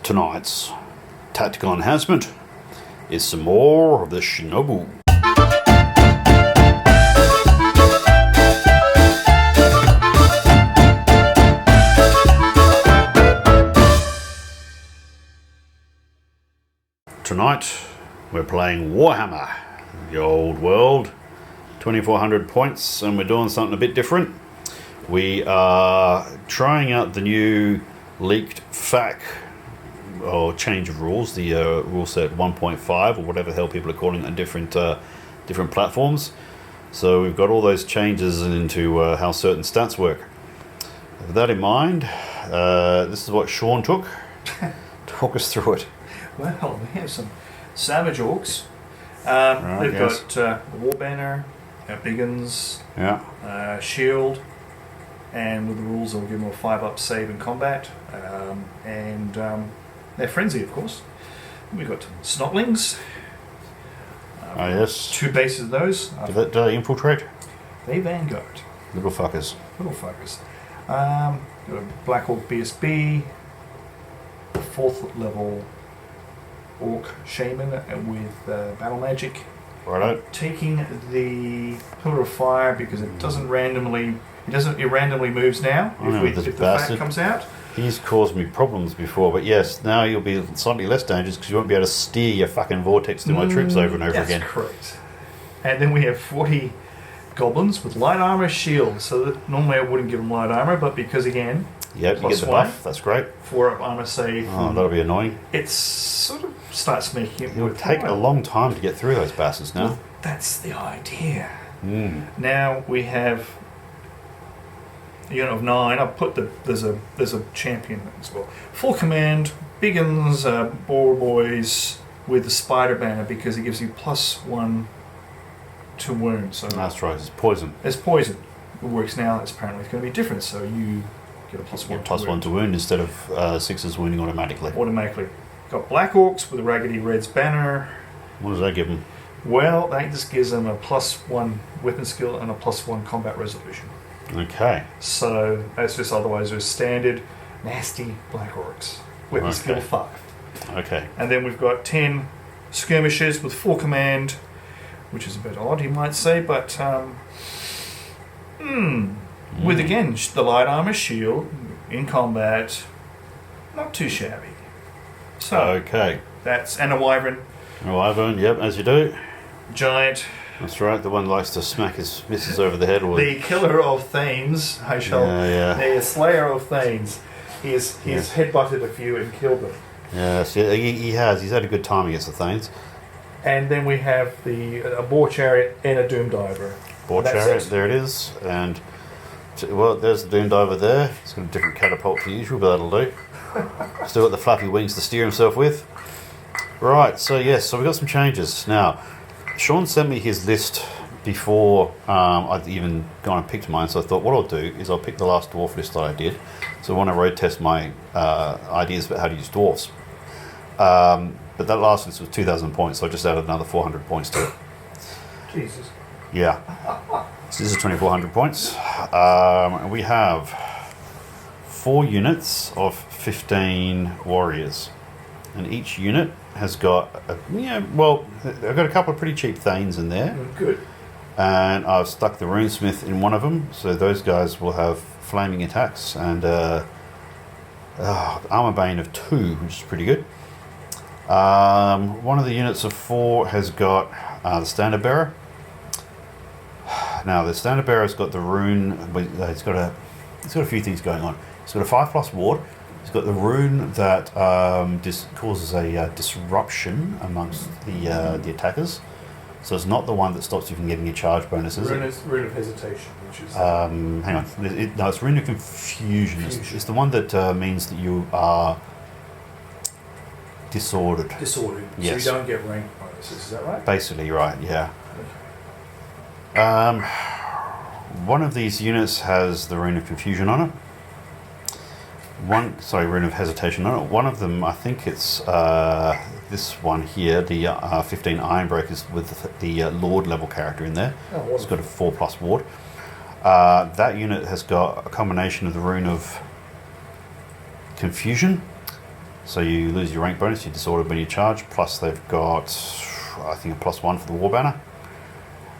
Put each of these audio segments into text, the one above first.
tonight's tactical enhancement is some more of the Shinobu. Tonight we're playing Warhammer, the old world, 2400 points, and we're doing something a bit different. We are trying out the new leaked FAQ or change of rules, the rule set 1.5 or whatever the hell people are calling it on different platforms. So we've got all those changes into how certain stats work. With that in mind, this is what Sean took. Talk us through it. Well, we have some savage orcs. They've got a war banner, big guns, shield, and with the rules they'll give them a 5-up save in combat, and they're frenzy, of course. We've got snotlings. Yes. 2 bases of those. Do they infiltrate? They vanguard. Little fuckers. Got a Black Orc BSB, a 4th level Orc Shaman with battle magic. Righto. Taking the Pillar of Fire because it doesn't randomly. It randomly moves now if the FAQ comes out. He's caused me problems before, but yes, now you'll be slightly less dangerous because you won't be able to steer your fucking vortex through my troops over and over again. That's correct. And then we have 40 goblins with light armor, shield. So that normally I wouldn't give them light armor, but because again, you get the buff. That's great. 4-up armor save. Oh, that'll be annoying. It sort of starts making it. It would take a long time to get through those bastards now. Well, that's the idea. Now we have a unit of 9. I've put there's a champion as well. Full command, biggins, boar boys with the spider banner because it gives you +1 to wound. So that's right. It's poison. It's poison. It works now. It's apparently it's going to be different. So you get a +1 to wound instead of 6s wounding automatically. Got Black Orcs with a Raggedy Red's banner. What does that give them? Well, that just gives them a +1 weapon skill and a +1 combat resolution. Okay. So that's just otherwise there's standard nasty Black Orcs. Weapon skill 5. Okay. And then we've got 10 skirmishers with full command, which is a bit odd, you might say, but with again the light armor, shield in combat, not too shabby. So okay. That's and a wyvern. A wyvern, yep, as you do. Giant. That's right, the one likes to smack his missus over the head. Or the killer of Thanes, I shall. The slayer of Thanes. He's headbutted a few and killed them. Yes, he has. He's had a good time against the Thanes. And then we have a boar chariot and a doom diver. Boar chariot, there it is. And well, there's the doom diver there. He's got a different catapult to usual, but that'll do. Still got the flappy wings to steer himself with. Right, so yes, so we've got some changes now. Sean sent me his list before I'd even gone and picked mine, so I thought what I'll do is I'll pick the last dwarf list that I did. So I want to road test my ideas about how to use dwarfs. But that last list was 2,000 points, so I just added another 400 points to it. Jesus. Yeah. So this is 2,400 points. And we have 4 units of 15 warriors. And each unit has got, I've got a couple of pretty cheap Thanes in there. Good. And I've stuck the runesmith in one of them, so those guys will have flaming attacks and armor bane of 2, which is pretty good. One of the units of 4 has got the standard bearer. Now the standard bearer's got the rune. It's got a few things going on. It's got a 5+ ward. It's got the rune that causes a disruption amongst the attackers. So it's not the one that stops you from getting your charge bonuses. Rune of hesitation, which is... hang on. It's rune of confusion. It's the one that means that you are disordered. Yes. So you don't get rank bonuses, is that right? Basically, right, yeah. Okay. One of these units has the rune of confusion on it. Rune of hesitation on it. One of them, I think it's this one here, the 15 Ironbreakers with the Lord level character in there. It's got a 4+ ward. That unit has got a combination of the rune of confusion So you lose your rank bonus, you disorder when you charge, plus they've got, I think, a +1 for the war banner.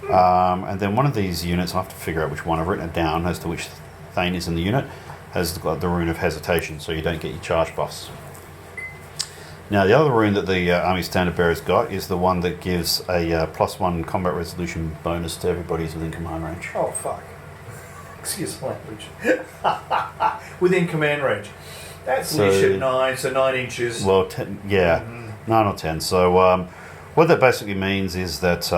And then one of these units, I have to figure out which one, I've written it down as to which Thane is in the unit, has got the rune of hesitation, so you don't get your charge buffs. Now the other rune that the army standard bearer's got is the one that gives a +1 combat resolution bonus to everybody who's within command range. Oh fuck. Excuse my language. Within command range. That's leadership 9, so 9 inches. Well, 10, yeah, 9 or 10. So what that basically means is that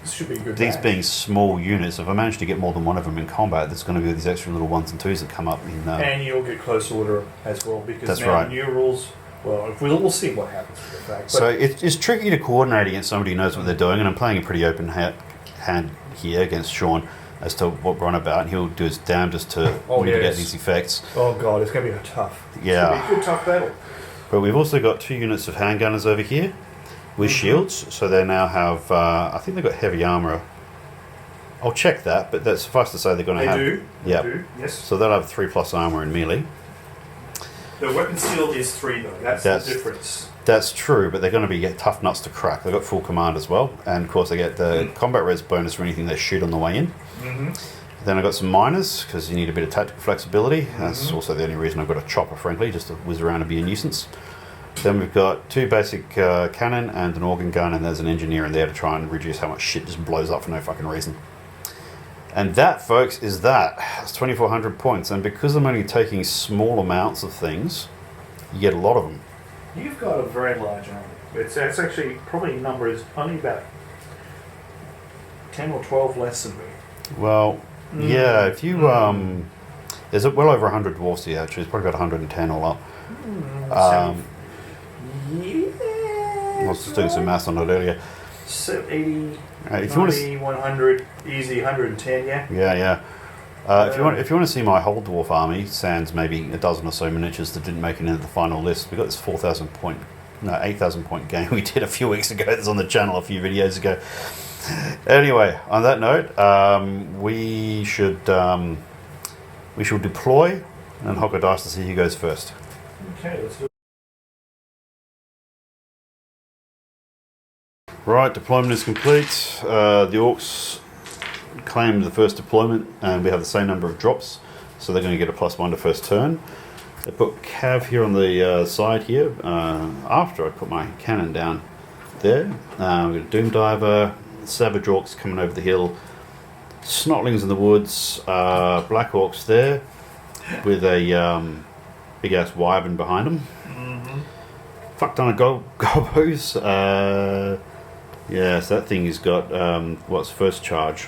This should be a good these match. being small units, if I manage to get more than one of them in combat, there's going to be these extra little 1s and 2s that come up in. And you'll get close order as well, because That's now right. new rules. Well, we'll see what happens with the fact. So it's tricky to coordinate against somebody who knows what they're doing, and I'm playing a pretty open hand here against Sean as to what we're on about, and he'll do his damnedest to mitigate these effects. Oh god, it's going to be a tough. Yeah. It's going to be a good tough battle. But we've also got 2 units of handgunners over here with shields, so they now have, I think they've got heavy armour. I'll check that, but that's suffice to say they're going to have... They do. Yeah. They do, yes. So they'll have 3+ armour in melee. The weapon skill is 3 though, that's the difference. That's true, but they're going to be tough nuts to crack. They've got full command as well, and of course they get the combat res bonus for anything they shoot on the way in. Then I've got some miners, because you need a bit of tactical flexibility. That's also the only reason I've got a chopper, frankly, just to whiz around and be a nuisance. Then we've got 2 basic cannon and an organ gun, and there's an engineer in there to try and reduce how much shit just blows up for no fucking reason. And that, folks, is that. It's 2,400 points, and because I'm only taking small amounts of things, you get a lot of them. You've got a very large army. It's actually probably number is only about 10 or 12 less than me. Well, yeah, if you there's well over 100 dwarfs here. Actually, it's probably about 110 all up. Yeah. I was just doing some maths on it earlier. So 80, If 90, 100, easy 110. Yeah. Yeah. If you want to see my whole dwarf army, sans maybe a dozen or so miniatures that didn't make it into the final list, we got this 8,000 point game we did a few weeks ago. That's on the channel a few videos ago. Anyway, on that note, we should deploy and hock a dice to see who goes first. Okay, let's do it. Right, deployment is complete. The orcs claimed the first deployment, and we have the same number of drops, so they're going to get a +1 to first turn. They put Cav here on the side here after I put my cannon down there. We've got a Doom Diver, Savage Orcs coming over the hill, Snotlings in the woods, Black Orcs there with a big ass wyvern behind them. Fuck ton of gobos. Yeah, so that thing has got what's first charge,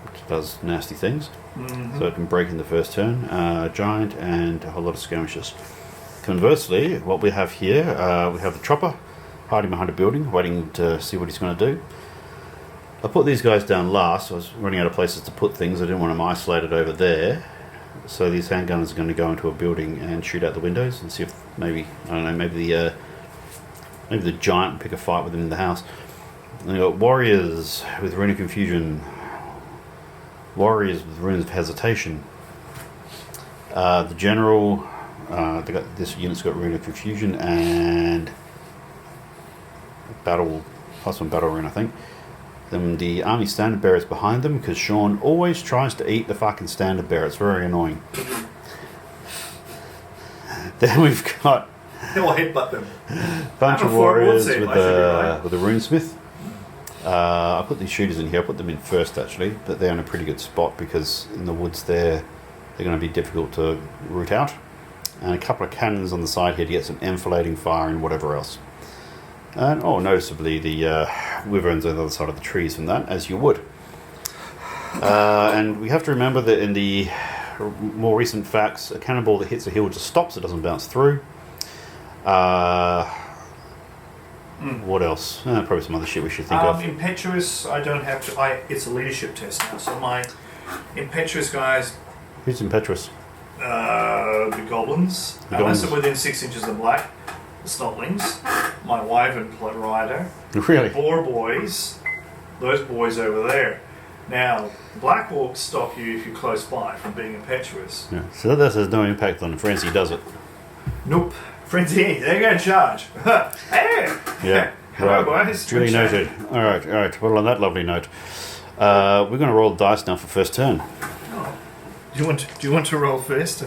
which does nasty things. So it can break in the first turn. Giant and a whole lot of skirmishers. Conversely, what we have here, we have the chopper hiding behind a building, waiting to see what he's going to do. I put these guys down last. I was running out of places to put things. I didn't want them isolated over there. So these handgunners are going to go into a building and shoot out the windows and see if maybe, I don't know, maybe the giant will pick a fight with them in the house. And they've got warriors with rune of confusion, warriors with runes of hesitation. The general, they got this unit's got rune of confusion and battle +1 battle rune, I think. Then the army standard bearers behind them, because Sean always tries to eat the fucking standard bearer. It's very annoying. Then we've got He'll headbutt them. bunch of warriors with a runesmith. I put these shooters in here. I put them in first actually, but they're in a pretty good spot because in the woods they're going to be difficult to root out. And a couple of cannons on the side here to get some enfilading fire and whatever else. And noticeably the wyverns on the other side of the trees from that, as you would. And we have to remember that in the more recent facts, a cannonball that hits a hill just stops; it doesn't bounce through. What else? Probably some other shit we should think of. Impetuous, I don't have to. It's a leadership test now, so my impetuous guys. Who's impetuous? The goblins. Unless they're within 6 inches of black. The Snotlings. My wyvern rider. Really? Boar boys. Those boys over there. Now, Black Orcs stop you if you're close by from being impetuous. Yeah. So that has no impact on the frenzy, does it? Nope. Frenzy, they're going to charge. Hey! Yeah. Hello, Right. boys. Duly Good noted. chat. All right. Well, on that lovely note, we're going to roll the dice now for first turn. Oh. Do you want to roll first?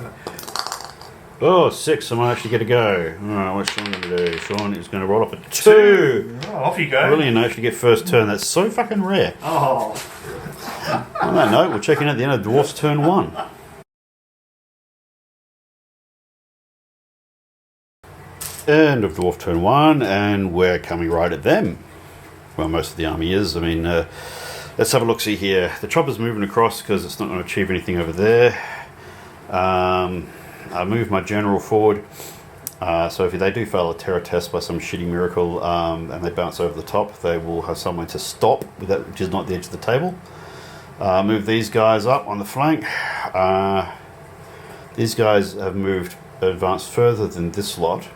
Oh, 6. I might actually get a go. All right, what's Sean going to do? Sean is going to roll up a 2. Oh, off you go. Brilliant, actually get first turn. That's so fucking rare. Oh. On that note, we'll check in at the end of Dwarf's turn 1. End of Dwarf turn 1, and we're coming right at them. Well, most of the army is. I mean, let's have a look-see here. The chopper's moving across because it's not going to achieve anything over there. I move my general forward. So if they do fail a terror test by some shitty miracle and they bounce over the top, they will have somewhere to stop, with that, which is not the edge of the table. Move these guys up on the flank. These guys have advanced further than this lot,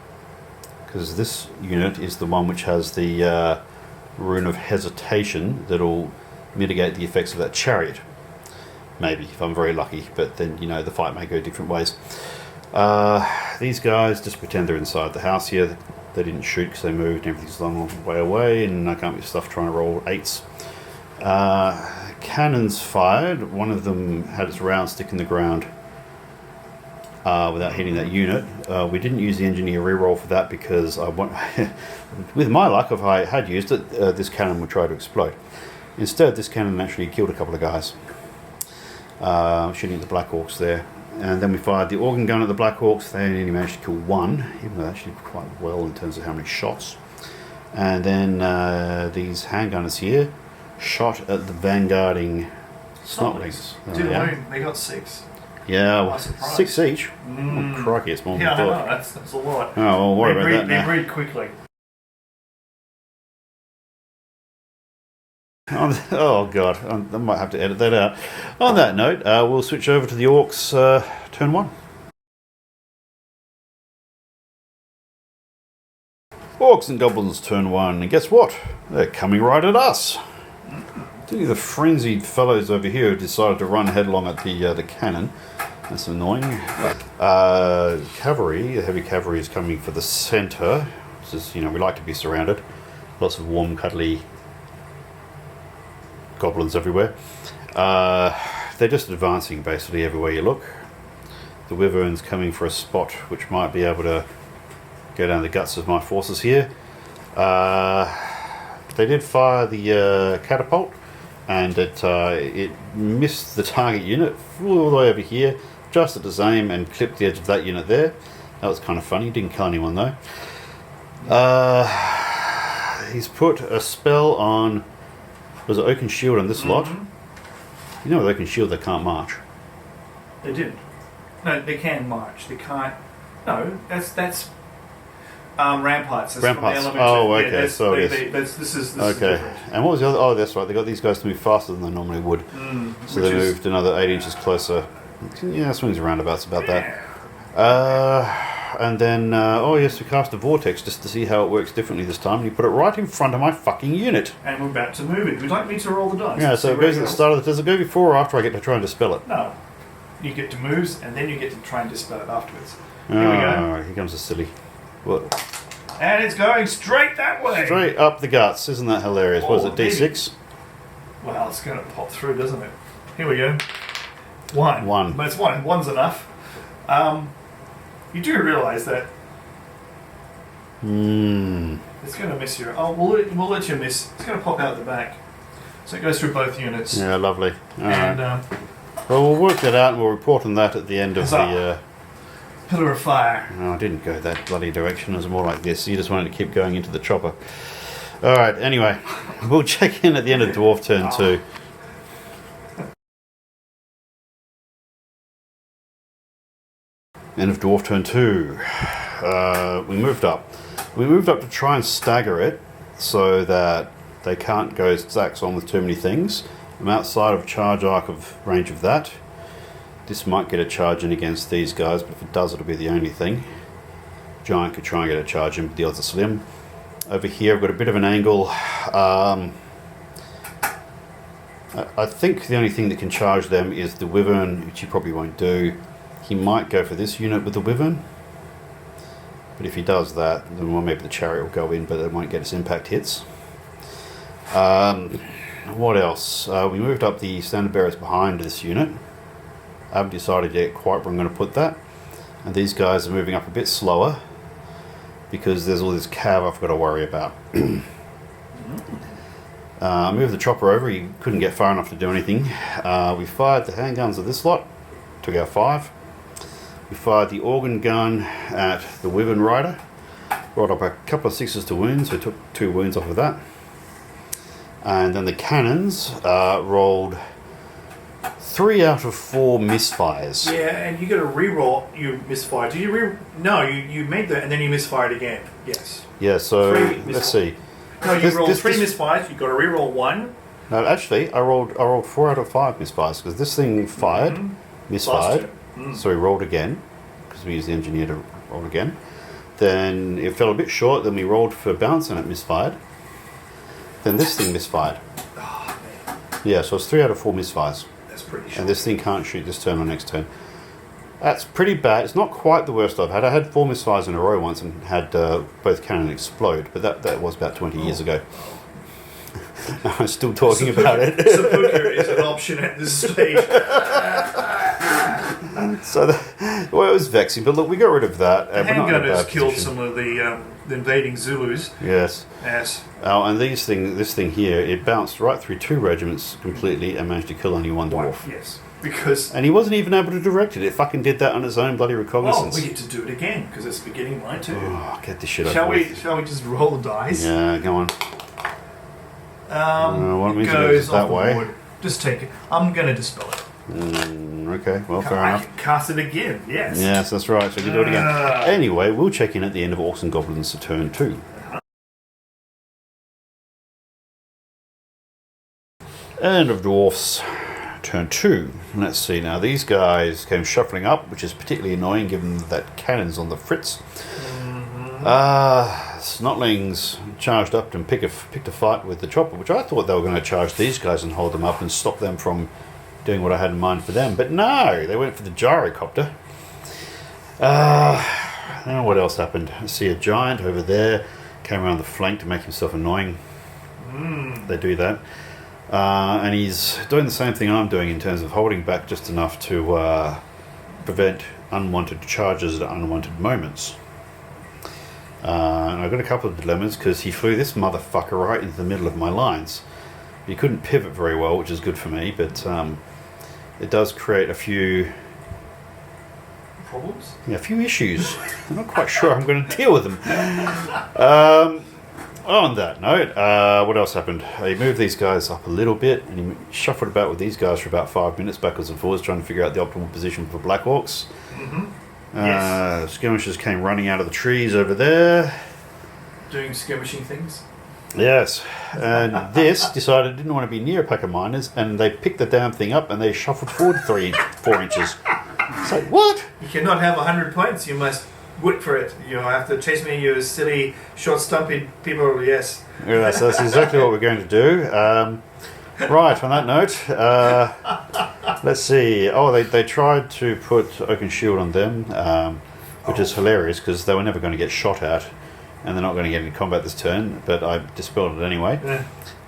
because this unit is the one which has the rune of hesitation that'll mitigate the effects of that chariot. Maybe, if I'm very lucky, but then, the fight may go different ways. These guys, just pretend they're inside the house here. They didn't shoot because they moved and everything's a long way away, and I can't be stuffed trying to roll 8s. Cannons fired. One of them had its round stick in the ground without hitting that unit. We didn't use the engineer reroll for that because with my luck, if I had used it, this cannon would try to explode. Instead, this cannon actually killed a couple of guys, shooting at the Black Orcs there. And then we fired the organ gun at the Black Orcs. They only managed to kill 1, even though they actually did quite well in terms of how many shots. And then these handgunners here shot at the vanguarding snotlings. They got 6. Yeah, well, 6 each. Oh, crikey, it's more than I thought. Yeah, that's a lot. Oh, well, worry about that now. They breed quickly. Oh god, I might have to edit that out. On that note, we'll switch over to the orcs turn 1. Orcs and goblins turn 1, and guess what? They're coming right at us. The frenzied fellows over here have decided to run headlong at the cannon. That's annoying. Cavalry, the heavy cavalry is coming for the centre. Just, we like to be surrounded. Lots of warm, cuddly goblins everywhere. They're just advancing basically everywhere you look. The wyvern's coming for a spot which might be able to go down the guts of my forces here. They did fire the catapult, and it missed the target unit, flew all the way over here, just at his aim, and clipped the edge of that unit there. That was kind of funny. Didn't kill anyone though. He's put a spell on. There's an Oaken Shield on this lot. With Oaken Shield, they can't march. They didn't. No, they can march. They can't. No, that's ramparts. That's Ramparts. From the Oh, elementary. okay. So it is. This is Okay. different. And what was the other? Oh, that's right. They got these guys to move faster than they normally would. So they moved another 8 inches closer. Yeah, swings and roundabouts about that. And then, yes, we cast a vortex just to see how it works differently this time. And you put it right in front of my fucking unit. And we're about to move it. Would you like me to roll the dice? Yeah, so it goes at the start of the... Does it go before or after I get to try and dispel it? No. You get to moves, and then you get to try and dispel it afterwards. Here we go. Alright, here comes the silly. What? And it's going straight that way. Straight up the guts. Isn't that hilarious? What is it, D6? Well, it's going to pop through, doesn't it? Here we go. 1. 1. But it's 1. 1's enough. You do realise that it's going to miss you. Oh, we'll let you miss. It's going to pop out the back. So it goes through both units. Yeah, lovely. And well, we'll work that out and we'll report on that at the end of the... Pillar of Fire. No, I didn't go that bloody direction. It was more like this. You just wanted to keep going into the chopper. Alright, anyway. We'll check in at the end of Dwarf turn 2. End of Dwarf turn 2. We moved up. We moved up to try and stagger it so that they can't go stacks on with too many things. I'm outside of charge arc of range of that. This might get a charge in against these guys, but if it does, it'll be the only thing. Giant could try and get a charge in, but the odds are slim. Over here, I've got a bit of an angle. I think the only thing that can charge them is the wyvern, which he probably won't do. He might go for this unit with the wyvern. But if he does that, then well, maybe the chariot will go in, but it won't get its impact hits. What else? We moved up the standard bearers behind this unit. I haven't decided yet quite where I'm going to put that. And these guys are moving up a bit slower because there's all this cav I've got to worry about. I moved the chopper over. He couldn't get far enough to do anything. We fired the handguns of this lot. Took out 5. We fired the organ gun at the Wyvern Rider. Brought up a couple of 6s to wounds. So we took 2 wounds off of that. And then the cannons rolled 3 out of 4 misfires. Yeah, and you got to re-roll. You misfired. Did you No, you made that and then you misfired again. Yes. Yeah. So let's see. No, you rolled 3 misfires. You got to re-roll 1. No, actually, I rolled 4 out of 5 misfires because this thing fired, misfired. So we rolled again because we used the engineer to roll again. Then it fell a bit short. Then we rolled for bounce and it misfired. Then this thing misfired. Oh, man. Yeah, so it's 3 out of 4 misfires. That's pretty short. And this thing can't shoot this turn or next turn. That's pretty bad. It's not quite the worst I've had. I had 4 misfires in a row once and had both cannon explode, but that was about 20 years ago. I'm still talking about it. Seppuku is an option at this stage. So, well, it was vexing, but look, we got rid of that. The handgunners killed some of the invading Zulus. Yes. Yes. And this thing here, it bounced right through 2 regiments completely and managed to kill only 1 dwarf. Yes. Because... And he wasn't even able to direct it. It fucking did that on its own bloody reconnaissance. Oh, we get to do it again, because it's the beginning of my turn. Oh, get this shit over Shall with. we just roll the dice? Yeah, go on. It goes off the board. Just take it. I'm going to dispel it. Okay, well, fair enough. I can cast it again, yes. Yes, that's right. So you can do it again. Anyway, we'll check in at the end of Orcs and Goblins to turn 2. End of Dwarfs, turn 2. Let's see now. These guys came shuffling up, which is particularly annoying given that cannon's on the fritz. Snotlings charged up and picked a fight with the chopper, which I thought they were going to charge these guys and hold them up and stop them from doing what I had in mind for them. But no, they went for the gyrocopter. I don't know what else happened. I see a giant over there. Came around the flank to make himself annoying. They do that. And he's doing the same thing I'm doing in terms of holding back just enough to prevent unwanted charges at unwanted moments. And I've got a couple of dilemmas because he flew this motherfucker right into the middle of my lines. He couldn't pivot very well, which is good for me, but it does create a few problems. Yeah, a few issues. I'm not quite sure I'm going to deal with them. On that note, what else happened? He moved these guys up a little bit, and he shuffled about with these guys for about 5 minutes, backwards and forwards, trying to figure out the optimal position for Black Orcs. Yes. Skirmishers came running out of the trees over there. Doing skirmishing things. Yes, and this decided it didn't want to be near a pack of miners, and they picked the damn thing up and they shuffled forward 4 inches. It's like, what? You cannot have 100 points, you must wait for it. You have to chase me, you silly, short, stumpy people, yes. Yeah, so that's exactly what we're going to do. Right, on that note, let's see. Oh, they tried to put Oaken Shield on them, which is hilarious because they were never going to get shot at, and they're not going to get into combat this turn, but I dispelled it anyway.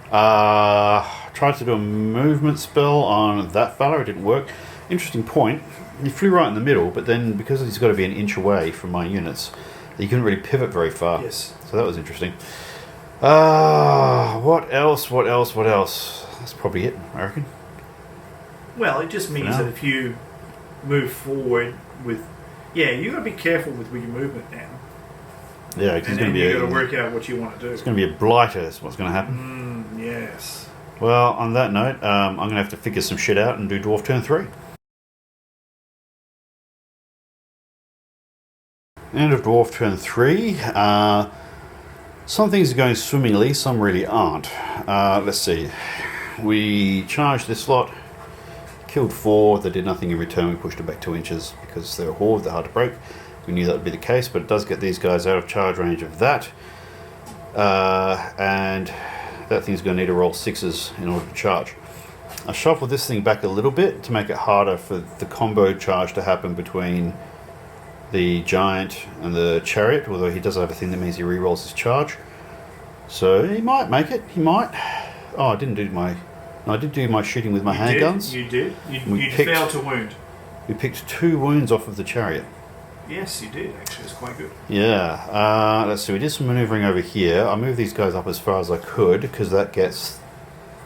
Tried to do a movement spell on that fella, it didn't work. Interesting point, he flew right in the middle, but then because he's got to be an inch away from my units, he couldn't really pivot very far. Yes. So that was interesting. What else? That's probably it, I reckon. Well, it just means that if you move forward with... Yeah, you got to be careful with your movement now. Yeah, because and you got to work out what you want to do. It's going to be a blighter, is what's going to happen. Yes. Well, on that note, I'm going to have to figure some shit out and do Dwarf turn 3. End of Dwarf turn 3. Some things are going swimmingly, some really aren't. Let's see. We charged this lot, killed 4, they did nothing in return, we pushed it back 2 inches because they're a horde, they're hard to break. We knew that would be the case, but it does get these guys out of charge range of that. And that thing's going to need to roll 6s in order to charge. I shuffled this thing back a little bit to make it harder for the combo charge to happen between the giant and the chariot, although he does have a thing that means he re-rolls his charge. So he might make it. He might. Oh, I didn't do my... No, I did do my shooting with my handguns. You did. You failed to wound. We picked 2 wounds off of the chariot. Yes, you did. Actually, it's quite good. Yeah. Let's see. We did some maneuvering over here. I moved these guys up as far as I could because that gets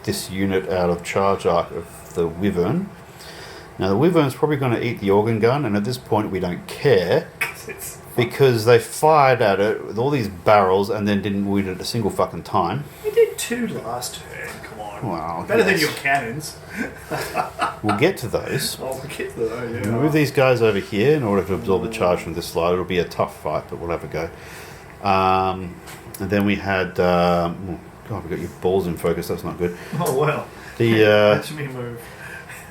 this unit out of charge arc of the wyvern. Now the wyvern's probably going to eat the organ gun, and at this point we don't care because they fired at it with all these barrels and then didn't wound it a single fucking time. You did 2 last turn. Come on. Well, better than your cannons. We'll get to those. Oh, we'll get to those. Yeah. We'll move these guys over here in order to absorb the charge from this slide. It'll be a tough fight, but we'll have a go. And then we had... God, we got your balls in focus. That's not good. Oh, well. The me move.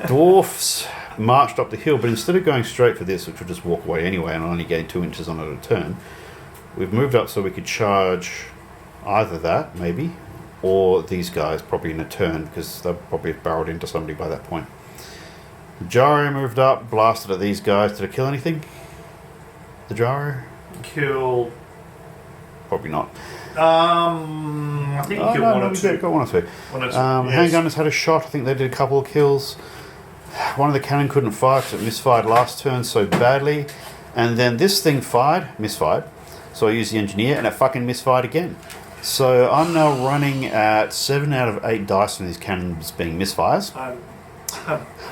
dwarfs marched up the hill, but instead of going straight for this, which would just walk away anyway and only gain 2 inches on it at a turn, we've moved up so we could charge either that, maybe, or these guys probably in a turn because they'll probably have barreled into somebody by that point. The gyro moved up, blasted at these guys. Did it kill anything? The gyro? Killed. Probably not. I think you killed 1 or 2. Got 1 or 2. 1 or 2. Handgunners had a shot. I think they did a couple of kills. One of the cannon couldn't fire because it misfired last turn so badly. And then this thing misfired. So I used the engineer and it fucking misfired again. So I'm now running at 7 out of 8 dice from these cannons being misfires.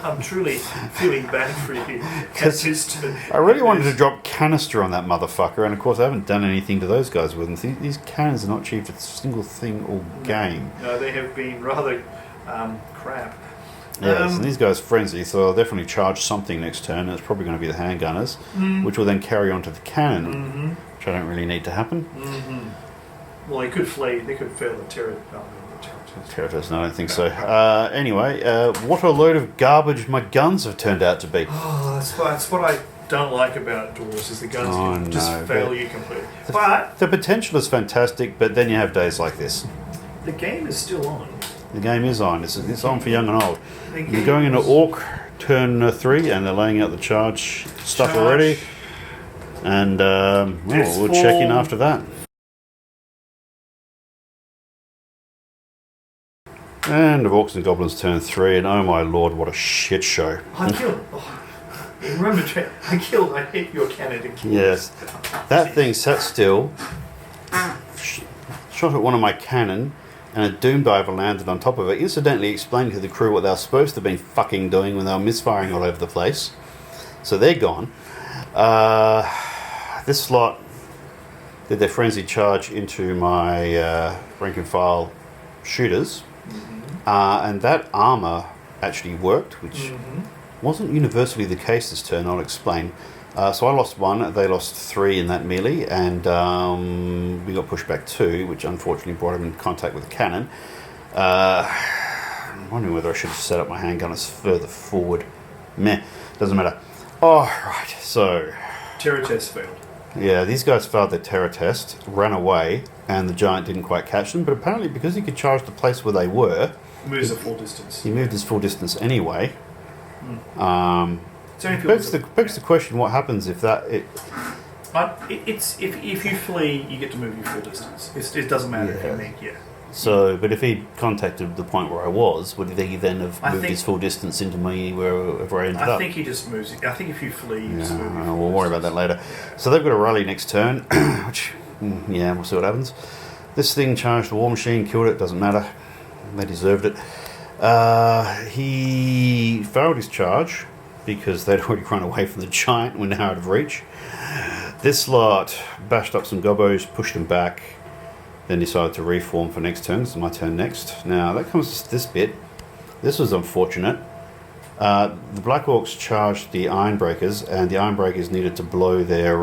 I'm truly feeling bad for you. I really wanted to drop canister on that motherfucker, and of course I haven't done anything to those guys with them. These cannons have not achieved a single thing all game. No, they have been rather crap. Yes, and these guys frenzy, so they'll definitely charge something next turn, and it's probably going to be the handgunners, which will then carry on to the cannon, which I don't really need to happen. Well, they could flee. They could fail the terror. Terrators, no, I don't think so. Anyway, what a load of garbage my guns have turned out to be. Oh, that's what I don't like about dwarves is the guns can just fail you completely. But the potential is fantastic, but then you have days like this. The game is still on. The game is on. It's on for young and old. You're going into Orc turn 3, and they're laying out the charge stuff already. And we'll check in after that. And of Orcs and Goblins turn 3, and oh my lord, what a shit show. I hit your cannon and killed. Yes. That thing sat still, shot at one of my cannon, and a doom diver landed on top of it, incidentally explaining to the crew what they were supposed to have been fucking doing when they were misfiring all over the place. So they're gone. This slot did their frenzied charge into my rank and file shooters. And that armour actually worked, which wasn't universally the case this turn, I'll explain. So I lost 1, they lost 3 in that melee, and we got pushed back 2, which unfortunately brought him in contact with a cannon. I'm wondering whether I should have set up my handgunners further forward. Meh, doesn't matter. Oh, right, so... Terror test failed. Yeah, these guys failed their terror test, ran away, and the giant didn't quite catch them, but apparently because he could charge the place where they were... Moves a full distance. He moved his full distance anyway. Begs the question: what happens if that? If you flee, you get to move your full distance. It doesn't matter if you make So, but if he contacted the point where I was, would he then have moved his full distance into me wherever I ended up? I think he just moves it. I think if you flee, you just move we'll worry about that later. So they've got a rally next turn, which we'll see what happens. This thing charged the war machine, killed it. Doesn't matter. They deserved it. He failed his charge because they'd already run away from the giant and were now out of reach. This lot bashed up some gobbos, pushed them back, then decided to reform for next turn. This is my turn next. Now that comes to this bit. This was unfortunate. The Black Orcs charged the Ironbreakers, and the Ironbreakers needed to blow their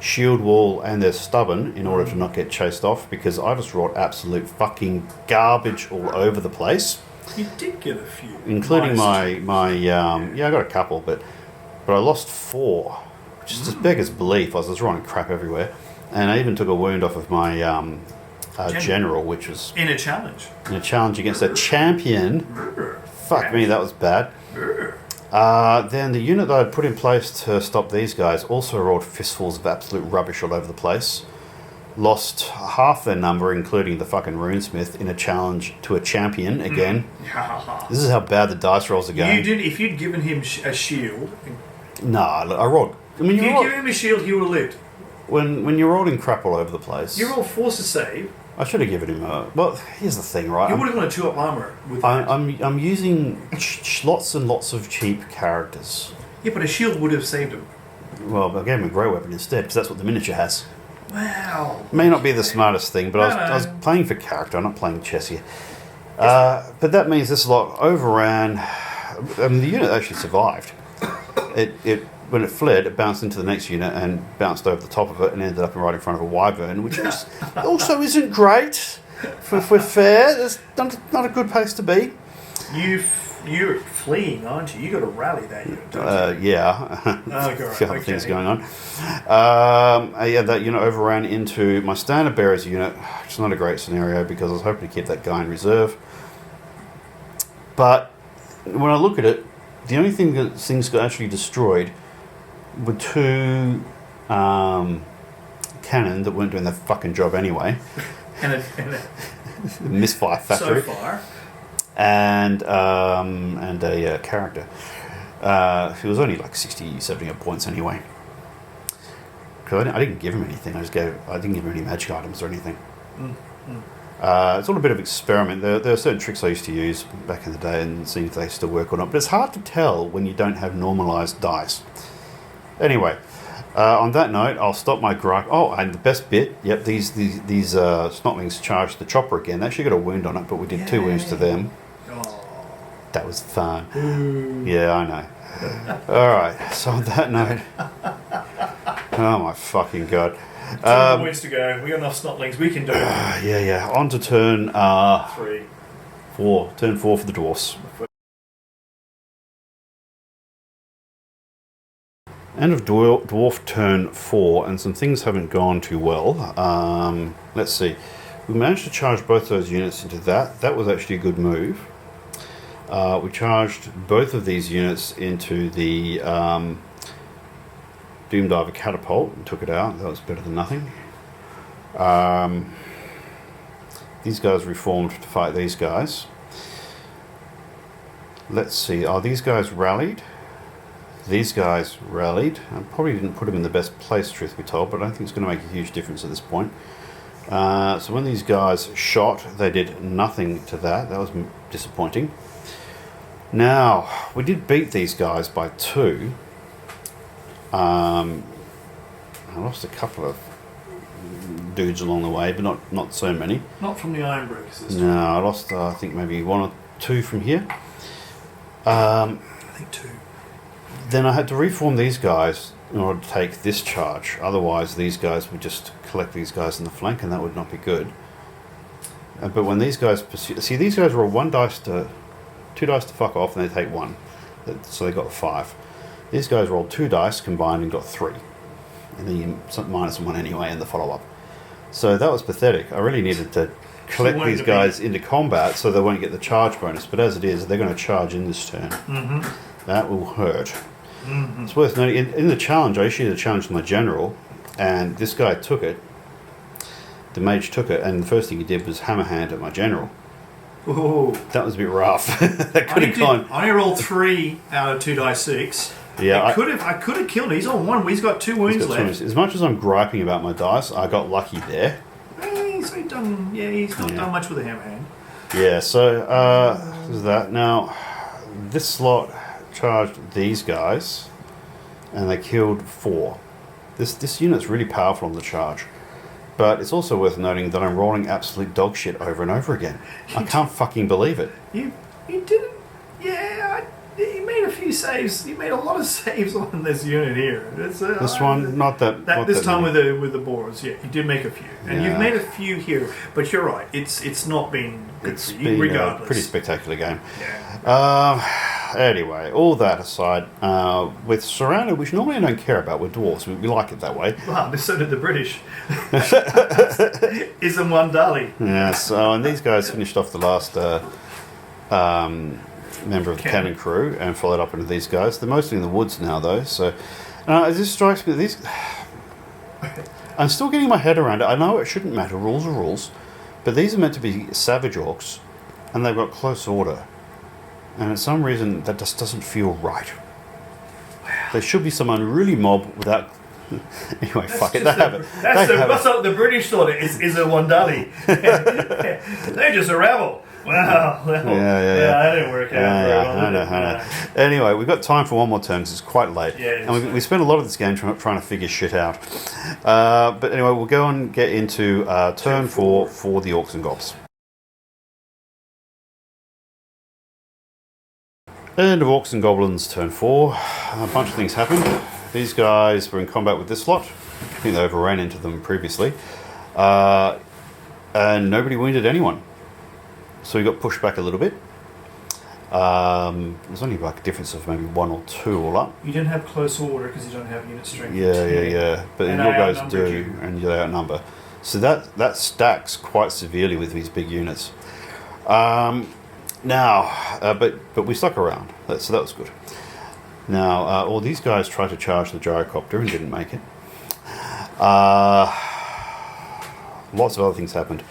shield wall and their stubborn in order to not get chased off, because I just wrought absolute fucking garbage all over the place. You did get a few, including my I got a couple, but I lost 4, which is just beggars belief. I was just rolling crap everywhere, and I even took a wound off of my general, which was in a challenge against a champion. Fuck me, that was bad. Then the unit that I'd put in place to stop these guys also rolled fistfuls of absolute rubbish all over the place. Lost half their number, including the fucking runesmith, in a challenge to a champion again. This is how bad the dice rolls are going. If you'd given him a shield... Nah, I rolled... I mean, if you'd given him a shield, he would have lived. When you're rolling crap all over the place... You rolled force to save. I should have given him a... Well, here's the thing, right? You would have got a 2-up armor with that. I'm using lots and lots of cheap characters. Yeah, but a shield would have saved him. Well, I gave him a grey weapon instead, because that's what the miniature has. Wow. May not be the smartest thing, but I was playing for character, I'm not playing chess here. But that means this lot overran... I mean, the unit actually survived. When it fled, it bounced into the next unit and bounced over the top of it and ended up right in front of a wyvern, which also isn't great. For fair, it's not a good place to be. You're fleeing, aren't you? You got to rally that unit, don't you? Yeah. A few other things going on. That unit overran into my standard bearers unit, which is not a great scenario because I was hoping to keep that guy in reserve. But when I look at it, the only thing that things got actually destroyed were 2 cannon that weren't doing their fucking job anyway. and a misfire factory. So far. And a character. It was only like 60, 70 points anyway. Because I didn't give him anything. I didn't give him any magic items or anything. It's all a bit of experiment. There are certain tricks I used to use back in the day and seeing if they still work or not. But it's hard to tell when you don't have normalised dice. Anyway, on that note, I'll stop my gripe. Oh, and the best bit, yep, these snotlings charged the chopper again. They actually got a wound on it, but we did 2 wounds to them. Oh. That was fun. Yeah, I know. All right, so on that note... Oh my fucking god. 2 points to go. We got enough snotlings. We can do it. Yeah. On to turn 3. 4. Turn 4 for the dwarfs. End of dwarf turn 4, and some things haven't gone too well. Let's see. We managed to charge both those units into that. That was actually a good move. We charged both of these units into the Doomdiver catapult and took it out. That was better than nothing. These guys reformed to fight these guys. Let's see. These guys rallied. These guys rallied. I probably didn't put them in the best place, truth be told, but I don't think it's going to make a huge difference at this point. So when these guys shot, they did nothing to that. That was disappointing. Now, we did beat these guys by 2. I lost a couple of dudes along the way, but not so many. Not from the Ironbreaker system. No, I lost, I think, maybe 1 or 2 from here. I think 2. Then I had to reform these guys in order to take this charge. Otherwise, these guys would just collect these guys in the flank, and that would not be good. But when these guys pursue... See, these guys roll 2 dice to fuck off, and they take 1. So they got 5. These guys rolled 2 dice combined and got 3. And then you minus 1 anyway in the follow-up. So that was pathetic. I really needed to collect these guys into combat so they won't get the charge bonus. But as it is, they're going to charge in this turn. That will hurt. It's worth noting, in the challenge, I issued a challenge to my general, and this guy took it. The mage took it, and the first thing he did was hammer hand at my general. Ooh. That was a bit rough. That could have gone. I rolled 3 out of 2 die 6. Yeah, I could have killed him. He's on 1. He's got 2 wounds left. As much as I'm griping about my dice, I got lucky there. He's not done much with a hammer hand. Yeah, so there's that. Now, this slot charged these guys, and they killed 4. This unit's really powerful on the charge, but it's also worth noting that I'm rolling absolute dog shit over and over again. I can't fucking believe it. You didn't? Yeah, you made a few saves. You made a lot of saves on this unit here. This one, not that. This time with the boars, yeah, you did make a few, and you've made a few here. But you're right, it's not been good for you, regardless. A pretty spectacular game. Yeah. Anyway, all that aside, with Surrounded, which normally I don't care about, we're dwarves. We like it that way. Wow, so did the British. Isn't one Dali? Yeah, so and these guys finished off the last member of the cannon crew and followed up into these guys. They're mostly in the woods now, though. So it just strikes me that these. I'm still getting my head around it. I know it shouldn't matter. Rules are rules, but these are meant to be savage orcs, and they've got close order, and for some reason that just doesn't feel right. Wow. There should be some unruly mob without. Anyway, fuck it. They have it. That's what the British thought is a Wandali. They're just a rabble. Wow. That didn't work out. I know. Anyway, we've got time for one more turn because it's quite late. Yeah, and we spent a lot of this game trying to figure shit out. But anyway, we'll go and get into turn 4 for the Orcs and Gobs. End of Orcs and Goblins, turn 4. A bunch of things happened. These guys were in combat with this lot. I think they overran into them previously. And nobody wounded anyone. So we got pushed back a little bit. There's only like a difference of maybe 1 or 2 all up. You didn't have close order because you don't have unit strength. Yeah. But your guys do, and they outnumber. So that stacks quite severely with these big units. But we stuck around, so that was good. Now, all these guys tried to charge the gyrocopter and didn't make it. Lots of other things happened.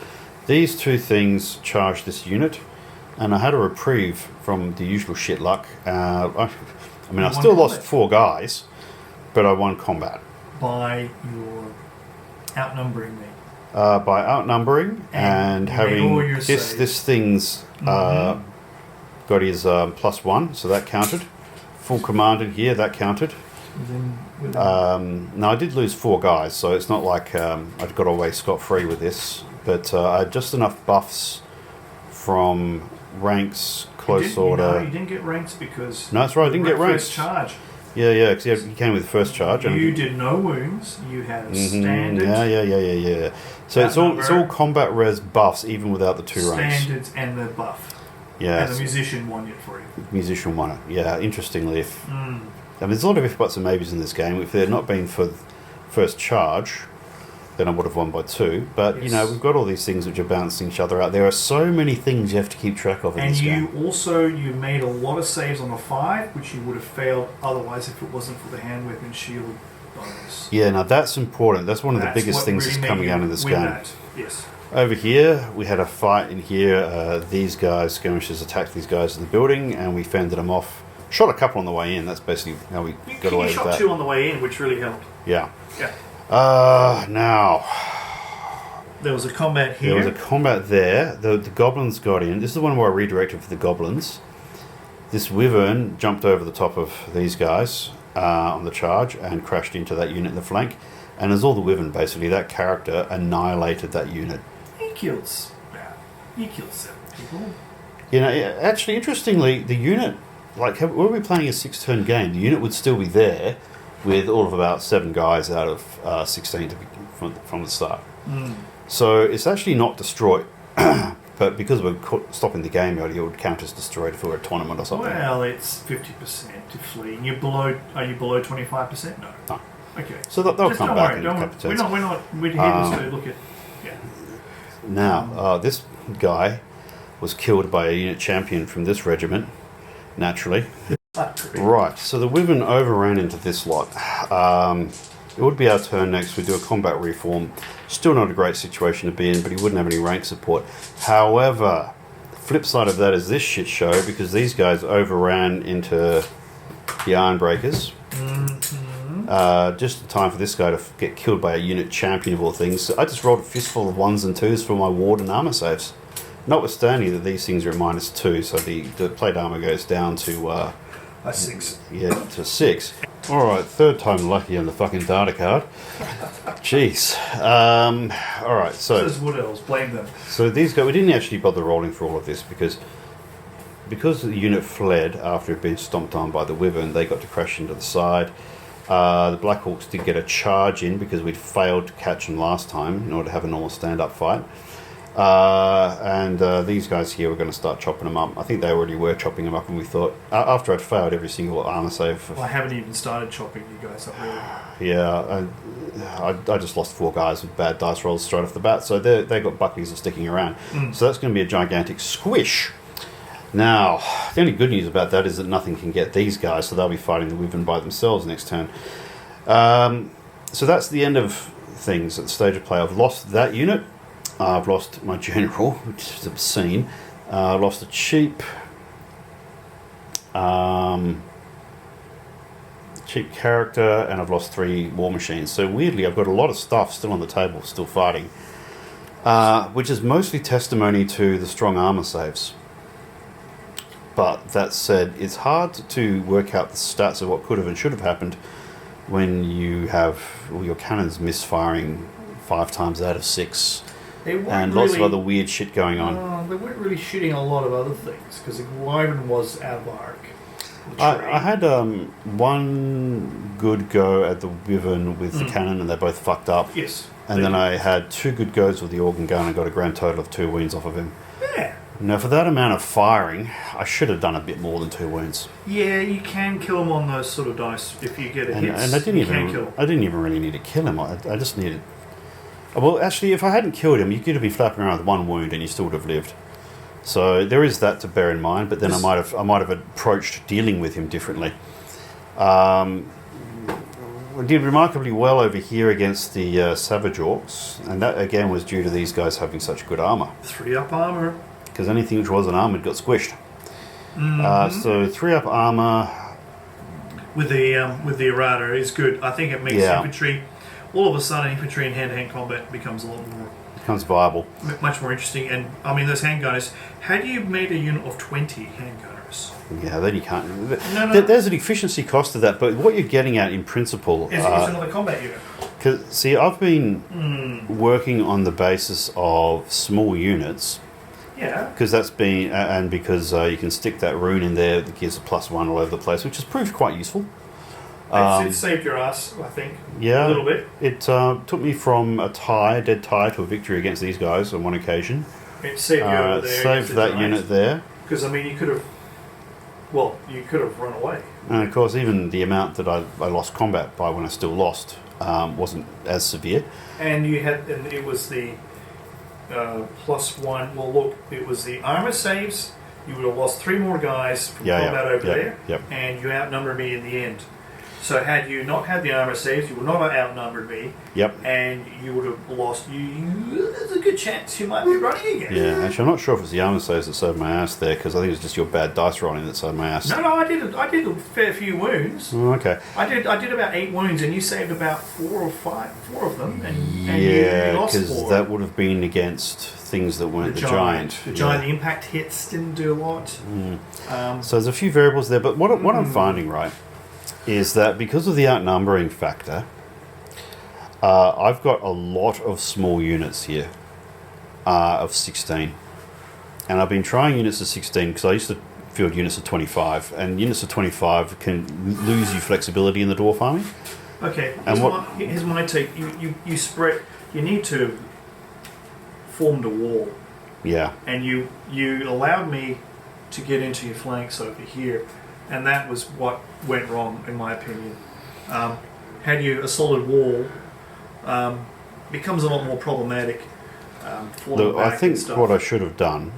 These 2 things charged this unit, and I had a reprieve from the usual shit luck. I still lost 4 guys, but I won combat. By your outnumbering me. By outnumbering and having this thing's got his +1, so that counted. Full command in here, that counted. No, I did lose 4 guys, so it's not like I've got away scot-free with this. But I had just enough buffs from ranks, close order. No, you didn't get ranks because... No, that's right, I didn't get ranks. First charge. Yeah, because he came with the first charge. You did no wounds. You had a standard. Yeah. So it's all combat res buffs, even without the 2 ranks. Standards and the buff. Yeah. And the musician won it for you. Musician won it. Yeah, interestingly, there's a lot of if, buts, and maybes in this game. If there had not been for first charge, then I would have won by 2. But, we've got all these things which are balancing each other out. There are so many things you have to keep track of in this game. And you made a lot of saves on the 5, which you would have failed otherwise if it wasn't for the hand weapon shield bonus. Yeah, now that's important. That's one of the biggest things that's coming out of this game. Yes. Over here, we had a fight in here. These guys, skirmishers, attacked these guys in the building, and we fended them off. Shot a couple on the way in. That's basically how we got away with that. You shot 2 on the way in, which really helped. Yeah. Now... There was a combat here. There was a combat there. The goblins got in. This is the one where I redirected for the goblins. This wyvern jumped over the top of these guys on the charge and crashed into that unit in the flank. And as all the wyvern, basically, that character annihilated that unit. He killed 7 people. Actually, interestingly, the unit, were we playing a 6-turn game, the unit would still be there with all of about 7 guys out of 16 from the start. So it's actually not destroyed, but because we're stopping the game early, it would count as destroyed if it were a tournament or something. Well, it's 50% to flee. And are you below 25%? No. Okay. So they'll come back in a couple of turns. We're here to look at... Yeah. Now, this guy was killed by a unit champion from this regiment, naturally. Right, so the wyvern overran into this lot. It would be our turn next. We do a combat reform. Still not a great situation to be in, but he wouldn't have any rank support. However, the flip side of that is this shit show, because these guys overran into the Ironbreakers. Just in time for this guy to get killed by a unit champion of all things. So I just rolled a fistful of 1s and 2s for my ward and armor saves. Notwithstanding that these things are at -2, so the plate armor goes down to... a 6. Yeah, to 6. Alright, 3rd time lucky on the fucking data card. Jeez. Alright, so... What else? Blame them. So these guys... We didn't actually bother rolling for all of this because the unit fled after it had been stomped on by the wyvern. They got to crash into the side. The Black Hawks did get a charge in because we'd failed to catch them last time in order to have a normal stand-up fight. These guys here were going to start chopping them up. I think they already were chopping them up, and we thought, after I'd failed every single armor save... I haven't even started chopping you guys up really. Yeah, I just lost 4 guys with bad dice rolls straight off the bat, so they got Buckley's are sticking around. So that's going to be a gigantic squish. Now, the only good news about that is that nothing can get these guys, so they'll be fighting the Wyvern by themselves next turn. So that's the end of things at the stage of play. I've lost that unit. I've lost my general, which is obscene. I've lost a cheap character, and I've lost 3 war machines. So weirdly, I've got a lot of stuff still on the table, still fighting, which is mostly testimony to the strong armor saves. But that said, it's hard to work out the stats of what could have and should have happened when you have your cannons misfiring 5 times out of 6, and lots of other weird shit going on. They weren't really shooting a lot of other things because the Wyvern was out of arc. I had one good go at the Wyvern with the cannon, and they both fucked up. Yes. And then I had 2 good goes with the organ gun and got a grand total of 2 wounds off of him. Yeah. Now, for that amount of firing, I should have done a bit more than 2 wounds. Yeah, you can kill him on those sort of dice if you get a hit. And I didn't even really need to kill him. I just needed... Well, actually, if I hadn't killed him, you could have been flapping around with 1 wound and you still would have lived. So there is that to bear in mind. But then I might have approached dealing with him differently. We did remarkably well over here against the Savage Orcs, and that again was due to these guys having such good armor. 3-up armor. Because anything which wasn't armored got squished. So 3-up armor with the errata is good. I think it makes infantry. All of a sudden, infantry and hand-to-hand combat becomes a lot more... becomes viable. Much more interesting. And, I mean, those handgunners... Had you made a unit of 20 handgunners... Yeah, then you can't... No. There's an efficiency cost to that, but what you're getting at in principle... Is another combat unit. Cause, see, I've been working on the basis of small units... Yeah. Because that's been... and because you can stick that rune in there that gives a +1 all over the place, which has proved quite useful. It saved your ass, I think. Yeah, a little bit. It took me from a dead tie, to a victory against these guys on one occasion. It saved you over there. Saved that unit there. Because, I mean, you could have run away. And, of course, even the amount that I lost combat by when I still lost wasn't as severe. And it was the +1. Well, look, it was the armor saves. You would have lost 3 more guys from combat over there. Yep. And you outnumbered me in the end. So had you not had the armor saves, you would not have outnumbered me. Yep. And you would have lost. There's a good chance you might be running again. Yeah, actually, I'm not sure if it's the armor saves that saved my ass there, because I think it's just your bad dice rolling that saved my ass. No, I did a fair few wounds. Oh, okay. I did about 8 wounds, and you saved about 4 of them. And yeah, you lost 4. Because that would have been against things that weren't the giant. The giant, the impact hits didn't do a lot. So there's a few variables there, but what I'm finding, right, is that because of the outnumbering factor, I've got a lot of small units here of 16. And I've been trying units of 16 because I used to field units of 25. And units of 25 can lose you flexibility in the dwarf army. Okay, here's my take. You spread... You need to form the wall. Yeah. And you allowed me to get into your flanks over here. And that was what went wrong, in my opinion. Had you a solid wall, becomes a lot more problematic. Look, I think what I should have done,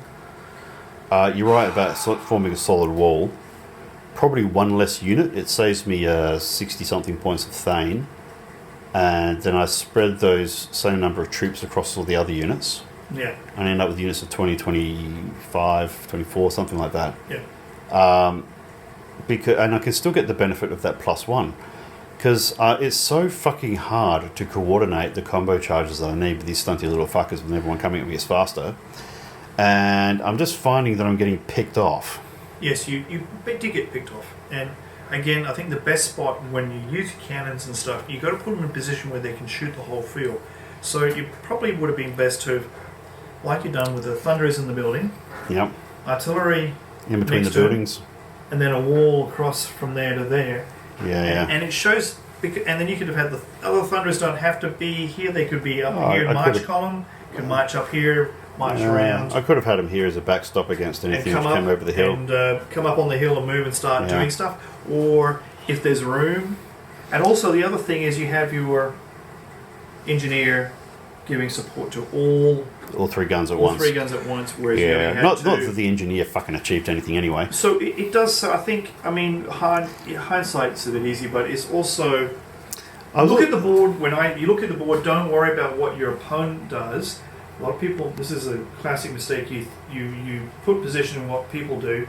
you're right about forming a solid wall. Probably 1 less unit. It saves me 60-something points of Thane. And then I spread those same number of troops across all the other units. Yeah. And end up with units of 20, 25, 24, something like that. Yeah. And I can still get the benefit of that +1, because it's so fucking hard to coordinate the combo charges that I need with these stunty little fuckers when everyone coming at me is faster, and I'm just finding that I'm getting picked off. Yes, you do get picked off, and again, I think the best spot when you use cannons and stuff, you got to put them in a position where they can shoot the whole field. So you probably would have been best to, like you've done with the thunderers in the building. Yep. Artillery in between the buildings. And then a wall across from there to there. Yeah. And it shows... And then you could have had the other thunderers don't have to be here. They could be up here in march column. You can march up here, march around. I could have had them here as a backstop against anything which came over the hill. And come up on the hill and move and start doing stuff. Or if there's room. And also the other thing is you have your engineer giving support to all 3 guns at all once. 3 guns at once. Whereas you Yeah, only had not 2. that the engineer fucking achieved anything anyway. So it does. So I think. I mean, hindsight's a bit easy, but it's also. Look at the board. You look at the board, don't worry about what your opponent does. A lot of people. This is a classic mistake. You put position in what people do.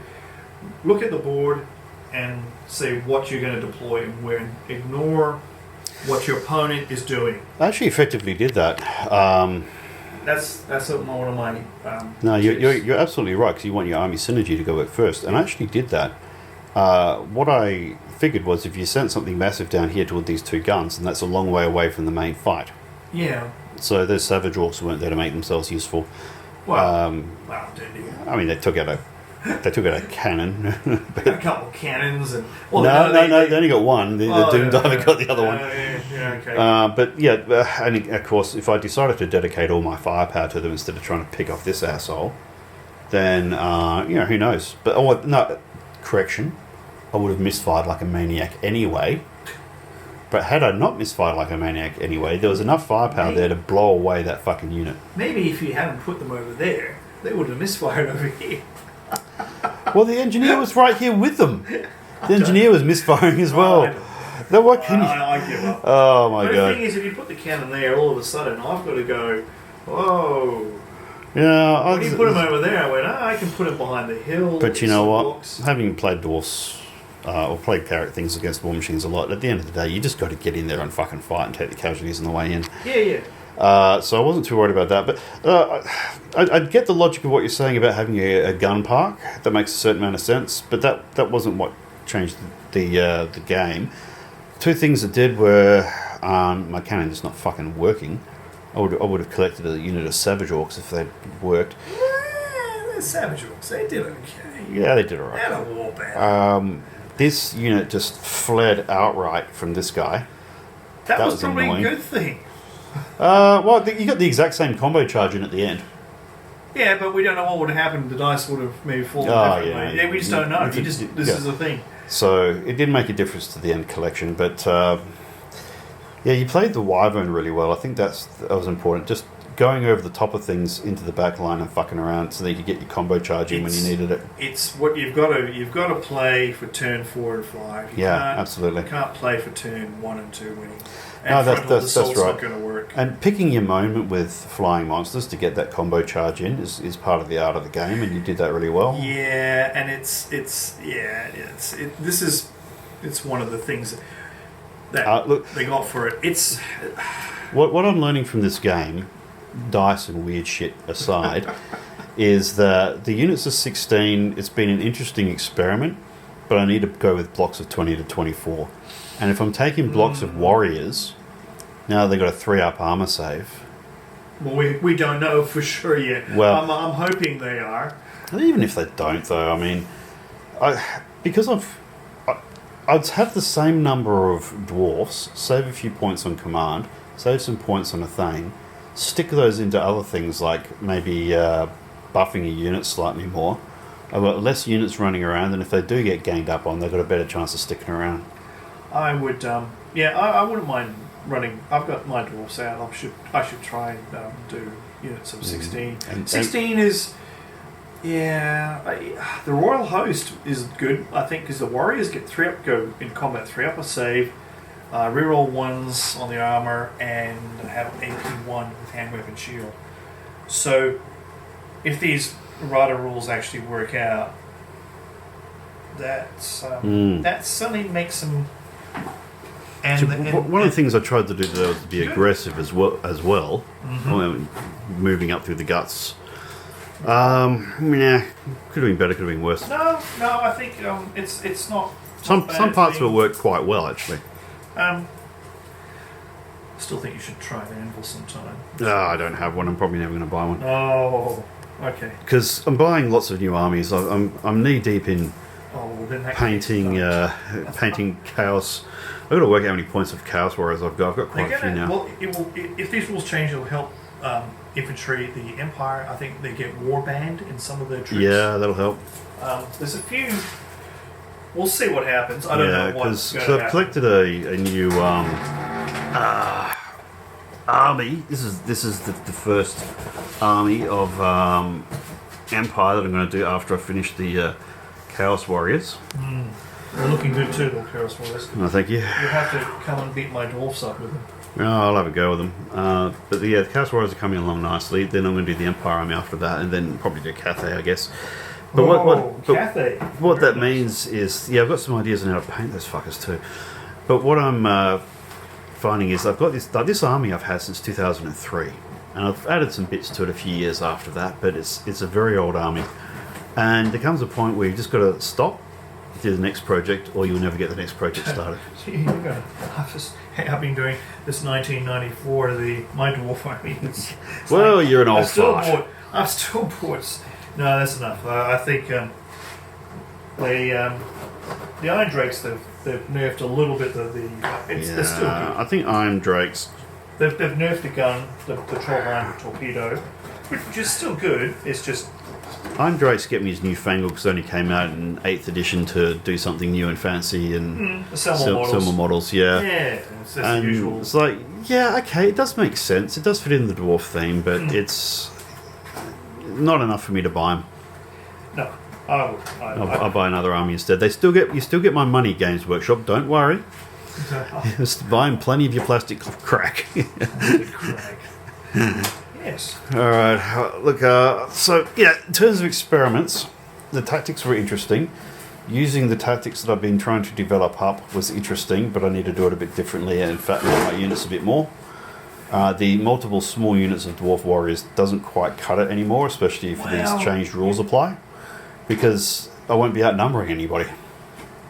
Look at the board and say what you're going to deploy and where. Ignore what your opponent is doing. I actually effectively did that. That's one of my. No, you're absolutely right, because you want your army synergy to go work first, and I actually did that. What I figured was, if you sent something massive down here toward these 2 guns, and that's a long way away from the main fight. Yeah. So those savage orcs weren't there to make themselves useful. Well, I mean, they took out a cannon. a couple of cannons and. Well, no, they only got one. The Doom Diver got the other one. Okay. But yeah, and of course, if I decided to dedicate all my firepower to them instead of trying to pick off this asshole, then who knows? But no, correction, I would have misfired like a maniac anyway. But had I not misfired like a maniac anyway, there was enough firepower there to blow away that fucking unit. Maybe if you hadn't put them over there, they would have misfired over here. Well, the engineer was right here with them. The engineer was misfiring as well. Now, what can you... I give up. Oh my god! god! The thing is, if you put the cannon there, all of a sudden I've got to go. Whoa! Yeah. When you put them over there, I went. I can put them behind the hill. But you know what? Blocks. Having played dwarfs or played things against war machines a lot, at the end of the day, you just got to get in there and fucking fight and take the casualties on the way in. Yeah. So I wasn't too worried about that, but I get the logic of what you're saying about having a gun park. That makes a certain amount of sense, but that wasn't what changed the game. 2 things that did were my cannon just not fucking working. I would have collected a unit of savage orcs if they'd worked. The savage orcs, they did okay. Yeah, they did alright. They had a war band. This unit just fled outright from this guy. That was probably annoying. a good thing. Well, you got the exact same combo charge in at the end. Yeah, but we don't know what would have happened. The dice would have maybe fallen differently. Yeah, we just don't know. This is the thing. So it did make a difference to the end collection, but you played the Wyvern really well. I think that was important. Just going over the top of things into the back line and fucking around so that you could get your combo charge in when you needed it. It's what you've got to play for turn 4 and 5. Absolutely. You can't play for turn 1 and 2 winning. And that's right. Not going to work. And picking your moment with flying monsters to get that combo charge in is part of the art of the game, and you did that really well. Yeah, and it's one of the things that they got for it. It's what I'm learning from this game, dice and weird shit aside, is that the units of 16. It's been an interesting experiment, but I need to go with blocks of 20 to 24. And if I'm taking blocks of warriors, now they've got a 3-up armor save. Well, we don't know for sure yet. Well, I'm hoping they are. Even if they don't, though, I mean, because I'd have the same number of dwarfs, save a few points on command, save some points on a thing, stick those into other things like maybe buffing a unit slightly more. I've got less units running around, and if they do get ganged up on, they've got a better chance of sticking around. I would, I wouldn't mind running. I've got my dwarfs out. I should try and do units of 16. 16 is, the Royal Host is good, I think, because the warriors get 3-up, go in combat 3-up a save, reroll 1s on the armor, and have AP1 with hand weapon shield. So, if these errata rules actually work out, that certainly makes them. One of the things I tried to do there was to be aggressive as well. Moving up through the guts. Could have been better. Could have been worse. No. I think it's not. Some parts of it worked quite well, actually. I still think you should try an anvil sometime. I don't have one. I'm probably never going to buy one. Oh, okay. Because I'm buying lots of new armies. I'm knee deep in painting chaos. I've got to work out how many points of Chaos Warriors I've got. I've got quite a few now. Well, if these rules change, it'll help infantry. The Empire, I think they get warband in some of their troops. Yeah, that'll help. There's a few. We'll see what happens. I don't know what's going to happen. I've collected a new army. This is the first army of Empire that I'm going to do after I finish the Chaos Warriors. They're looking good too, the Chaos Warriors. No, thank you. You have to come and beat my dwarfs up with them. Oh, I'll have a go with them. But the Chaos Warriors are coming along nicely. Then I'm going to do the Empire Army after that, and then probably do Cathay, I guess. But Cathay. What that means is, I've got some ideas on how to paint those fuckers too. But what I'm finding is I've got this army I've had since 2003, and I've added some bits to it a few years after that. But it's a very old army, and there comes a point where you've just got to stop, do the next project, or you'll never get the next project started. I've been doing this 1994, my dwarf army. Well, like, you're an old fart. I've still bought. No, that's enough. I think the Iron Drakes they've nerfed a little bit. They're still good. I think Iron Drakes. They've nerfed the gun, the 1200 torpedo, which is still good. It's just. Iron Drakes get me his newfangled because it only came out in 8th edition to do something new and fancy and sell more models. Yeah, it's the usual. It's like, okay, it does make sense. It does fit in the dwarf theme, but it's not enough for me to buy them. No, I'll buy another army instead. You still get my money, Games Workshop. Don't worry. Just buying plenty of your plastic crack. Yes. All right. Look. In terms of experiments, the tactics were interesting. Using the tactics that I've been trying to develop up was interesting, but I need to do it a bit differently and fatten up my units a bit more. The multiple small units of Dwarf Warriors doesn't quite cut it anymore, especially if these changed rules apply, because I won't be outnumbering anybody.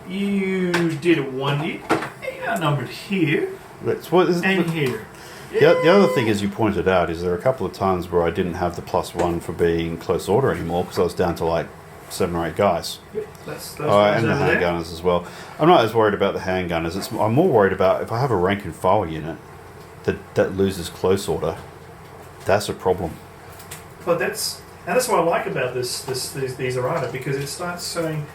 You did it one year. You outnumbered here and here. The other thing, as you pointed out, is there are a couple of times where I didn't have the +1 for being close order anymore because I was down to like 7 or 8 guys. And the handgunners as well. I'm not as worried about the handgunners. I'm more worried about if I have a rank and file unit that loses close order. That's a problem. But that's what I like about these errata, because it starts saying,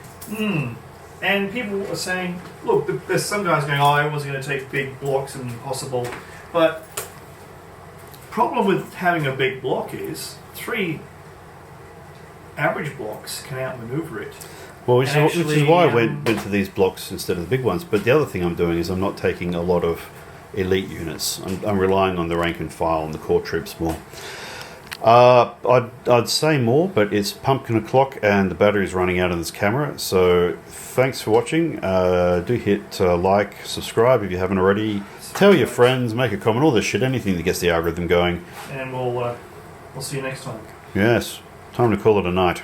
and people are saying, look, there's some guys going, everyone's going to take big blocks and impossible. But problem with having a big block is 3 average blocks can outmaneuver it. Well, which is why I went to these blocks instead of the big ones. But the other thing I'm doing is I'm not taking a lot of elite units. I'm relying on the rank and file and the core troops more. I'd say more, but it's pumpkin o'clock and the battery's running out on this camera. So thanks for watching. Do hit like, subscribe if you haven't already. Tell your friends, make a comment, all this shit, anything that gets the algorithm going. And we'll see you next time. Yes, time to call it a night.